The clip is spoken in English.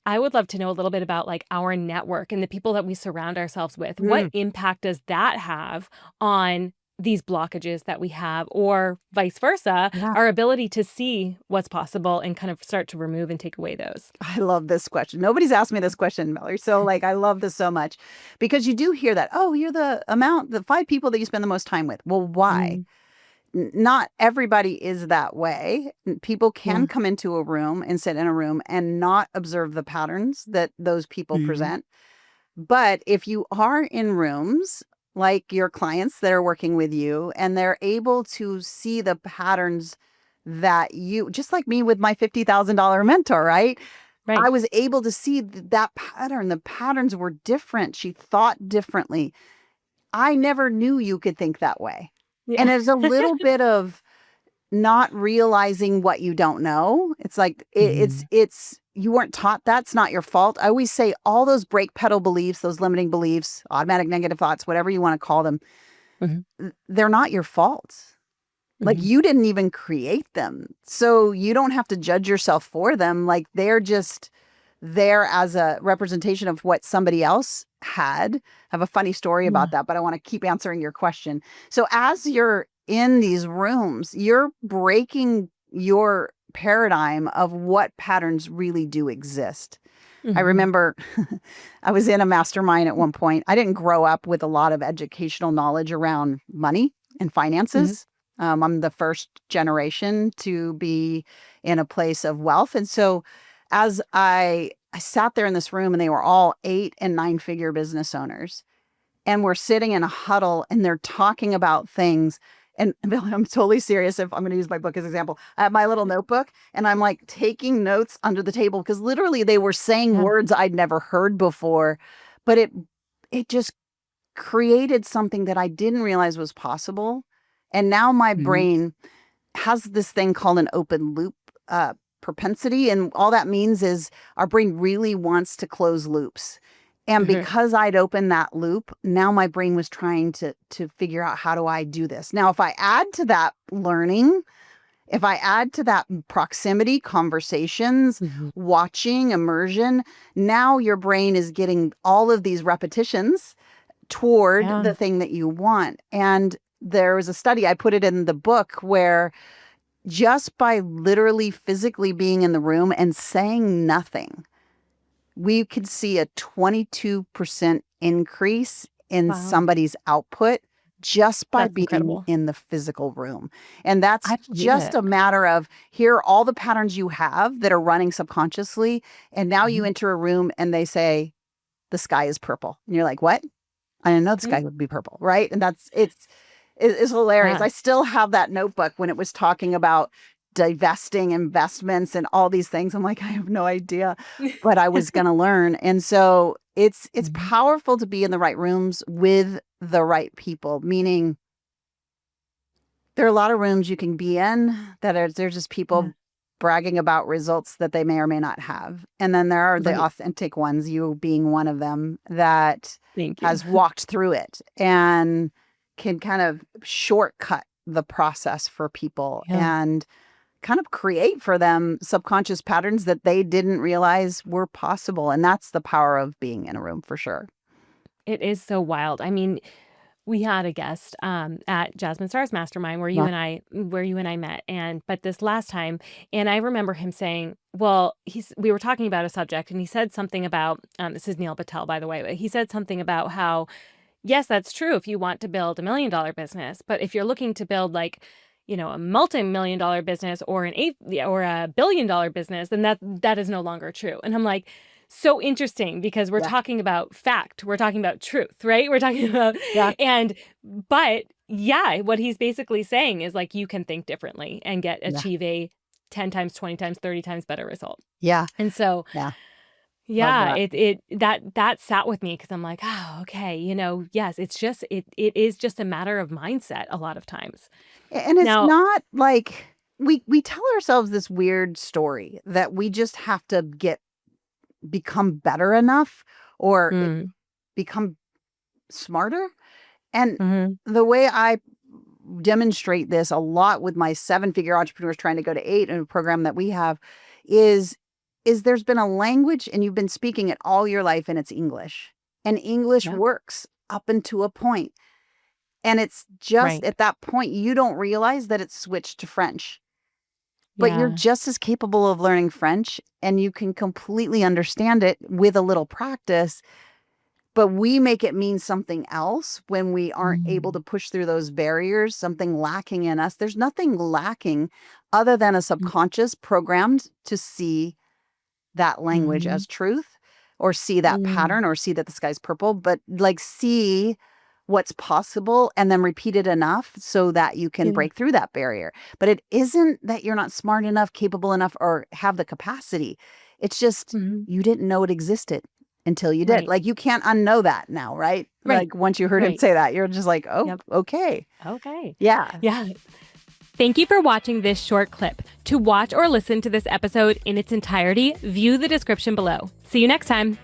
I would love to know a little bit about like our network and the people that we surround ourselves with. What Mm. impact does that have on these blockages that we have, or vice versa, Yeah. our ability to see what's possible and kind of start to remove and take away those? I love this question. Nobody's asked me this question, Valerie. So like, I love this so much because you do hear that, oh, you're the 5 people that you spend the most time with. Well, why? Mm, Not everybody is that way. People yeah. can come into a room and sit in a room and not observe the patterns that those people Mm, present. But if you are in rooms like your clients that are working with you and they're able to see the patterns that you, just like me with my $50,000 mentor, right? I right. was able to see that pattern. The patterns were different. She thought differently. I never knew you could think that way. And Yeah. there's a little bit of not realizing what you don't know. It's like Mhm. it's you weren't taught that's not your fault. I always say all those brake pedal beliefs, those limiting beliefs, automatic negative thoughts, whatever you want to call them, Mhm. they're not your fault. Like Mhm. you didn't even create them. So you don't have to judge yourself for them. Like they're just there as a representation of what somebody else had. I have a funny story about Yeah. that, but I want to keep answering your question. So as you're in these rooms, you're breaking your paradigm of what patterns really do exist. I Mhm. remember I was in a mastermind at one point. I didn't grow up with a lot of educational knowledge around money and Mhm. finances. I'm the first generation to be in a place of wealth. And so as I sat there in this room and they were all 8 and 9 figure business owners and we're sitting in a huddle and they're talking about things. And Bill, I'm totally serious. If I'm going to use my book as an example, I have my little notebook and I'm like taking notes under the table because literally they were saying Yeah. words I'd never heard before, but it just created something that I didn't realize was possible. And now my Mhm. brain has this thing called an open loop uh, propensity. And all that means is our brain really wants to close loops. And Mhm. because I'd opened that loop, now my brain was trying to figure out how do I do this. Now, if I add to that learning, if I add to that proximity, conversations, Mhm. watching, immersion, now your brain is getting all of these repetitions toward Yeah. the thing that you want. And there was a study, I put it in the book, where just by literally physically being in the room and saying nothing, we could see a 22% increase in Wow. somebody's output just by That's being incredible. in the physical room. And that's I believe just it. a matter of here are all the patterns you have that are running subconsciously. And now you Mhm. enter a room and they say, the sky is purple. And you're like, what? I didn't know the Mhm. sky would be purple, right? And it's hilarious. Yeah. I still have that notebook when it was talking about divesting investments and all these things. I'm like, I have no idea, but I was going to learn. And so it's Mhm. powerful to be in the right rooms with the right people, meaning there are a lot of rooms you can be in that are they're just Yeah. people bragging about results that they may or may not have. And then there are the Right. authentic ones, you being one of them, that Thank you. has walked through it and can kind of shortcut the process for people Yeah. and kind of create for them subconscious patterns that they didn't realize were possible. And that's the power of being in a room for sure. It is so wild. I mean, we had a guest at Jasmine Star's Mastermind Yeah. where you and I met, and but this last time, and I remember him saying, well, we were talking about a subject, and he said something about this is Neil Patel, by the way, but he said something about how yes, that's true if you want to build $1 million business, but if you're looking to build like a multi-million dollar business or or $1 billion business, then that is no longer true. And I'm like, so interesting because we're Yeah. talking about fact, we're talking about truth, right? We're talking about Yeah. and but yeah, what he's basically saying is like you can think differently and Yeah. achieve a 10 times, 20 times, 30 times better result. Yeah. And so Yeah. Love yeah, that. that sat with me because 'cause I'm like, "Oh, okay, yes, it is just a matter of mindset a lot of times." And it's Now not like we tell ourselves this weird story that we just have to become better enough or mm, become smarter. And mhm, the way I demonstrate this a lot with my 7 figure entrepreneurs trying to go to 8 in a program that we have is is there's been a language and you've been speaking it all your life and it's English. And English Yep. works up until a point. And it's just Right. at that point, you don't realize that it's switched to French. But you're Yeah. just as capable of learning French and you can completely understand it with a little practice. But we make it mean something else when we aren't able to push through those barriers, something lacking in us. There's nothing lacking other than a subconscious programmed to see that language as truth or see that pattern or see that the sky's purple, but like see what's possible and then repeat it enough so that you can Yeah. break through that barrier. But it isn't that you're not smart enough, capable enough, or have the capacity. It's just you didn't know it existed until you did. Right. Like you can't unknow that now, right? Right. Like once you heard him Right. say that, you're just like, oh, Yep. okay. Okay. Yeah. Yeah. Thank you for watching this short clip. To watch or listen to this episode in its entirety, view the description below. See you next time.